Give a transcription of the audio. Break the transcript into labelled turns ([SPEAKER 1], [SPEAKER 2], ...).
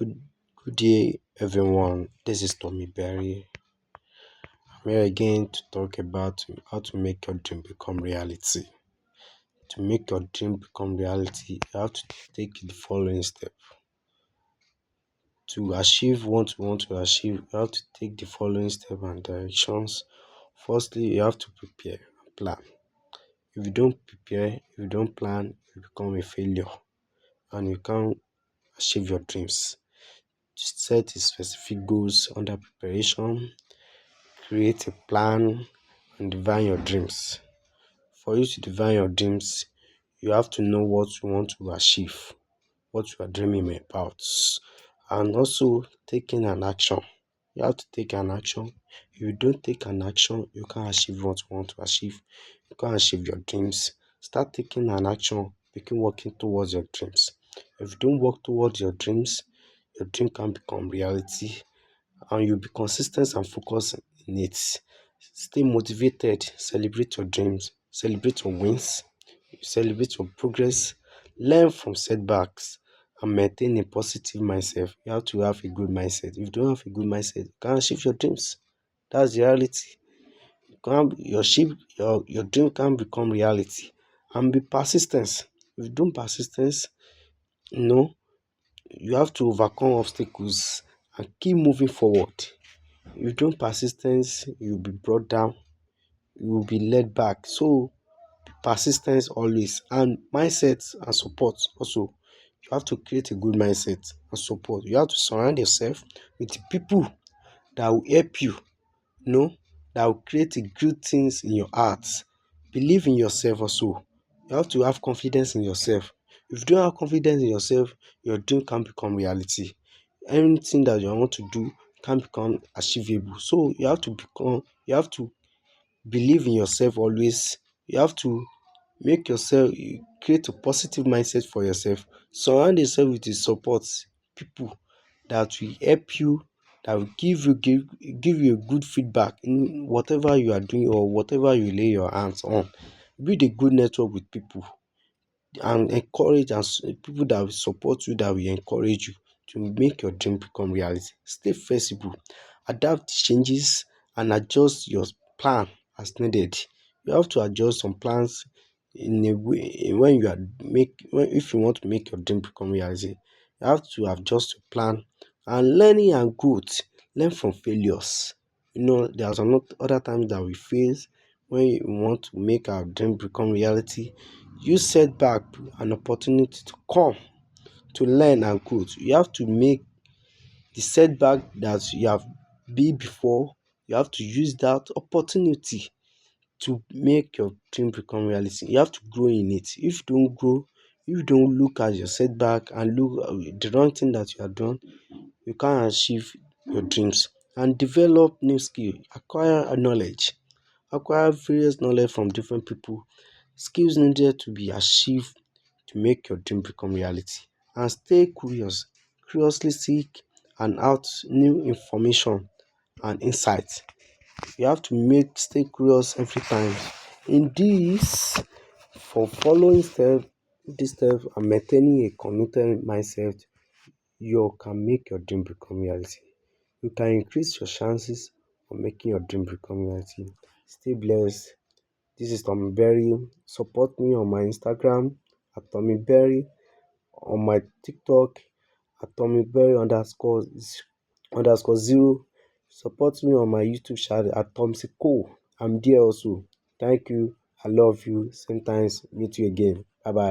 [SPEAKER 1] Good, good day, everyone. This is Tommy Berry. I'm here again to talk about how to make your dream become reality. To make your dream become reality, you have to take the following step. To achieve what you want to achieve, you have to take the following step and directions. Firstly, you have to prepare and plan. If you don't prepare, if you don't plan, you become a failure and you can't achieve your dreams. Set specific goals under preparation, create a plan, and define your dreams. For you to define your dreams, you have to know what you want to achieve, what you are dreaming about, and also taking an action. You have to take an action. If you don't take an action, you can't achieve what you want to achieve. You can't achieve your dreams. Start taking an action, begin working towards your dreams. If you don't work towards your dreams, your dream can become reality and you'll be consistent and focused in it. Stay motivated, celebrate your dreams, celebrate your wins, celebrate your progress, learn from setbacks, and maintain a positive mindset. You have to have a good mindset. If you don't have a good mindset, you can't achieve your dreams. That's the reality. Your dream can become reality. And be persistent. If you don't persistence, you know, you have to overcome obstacles and keep moving forward. If you don't persistence, you'll be brought down, you will be led back. So persistence always and mindset and support also. You have to create a good mindset and support. You have to surround yourself with the people that will help you, you know, that will create the good things in your heart. Believe in yourself also. You have to have confidence in yourself. If you don't have confidence in yourself, your dream can't become reality. Anything that you want to do can become achievable. So you have to believe in yourself always. You have to make yourself create a positive mindset for yourself. Surround yourself with the support people that will help you, that will give you a good feedback in whatever you are doing or whatever you lay your hands on. Build a good network with people and encourage people that will support you, that will encourage you to make your dream become reality. Stay flexible, adapt to changes, and adjust your plan as needed. You have to adjust some plans in a way when you are if you want to make your dream become reality. You have to adjust your plan and learning and growth. Learn from failures. There's other times that we face when you want to make our dream become reality. Use setback an opportunity to come to learn and grow. You have to make the setback that you have been before, you have to use that opportunity to make your dream become reality. You have to grow in it. If you don't grow, if you don't look at your setback and look at the wrong thing that you are doing, you can't achieve your dreams. And develop new skill, acquire a knowledge, acquire various knowledge from different people, skills needed to be achieved to make your dream become reality. And stay curious, curiously seek and out new information and insight. You have to make stay curious every time. In this, for following this step and maintaining a committed mindset, you can make your dream become reality. You can increase your chances of making your dream become reality. Stay blessed. This is Tommy Berry. Support me on my Instagram at Tommy Berry, on my TikTok at Tommy Berry underscore zero. Support me on my YouTube channel at Tomsy Co. I'm there also. Thank you. I love you. Sometimes meet you again. Bye bye.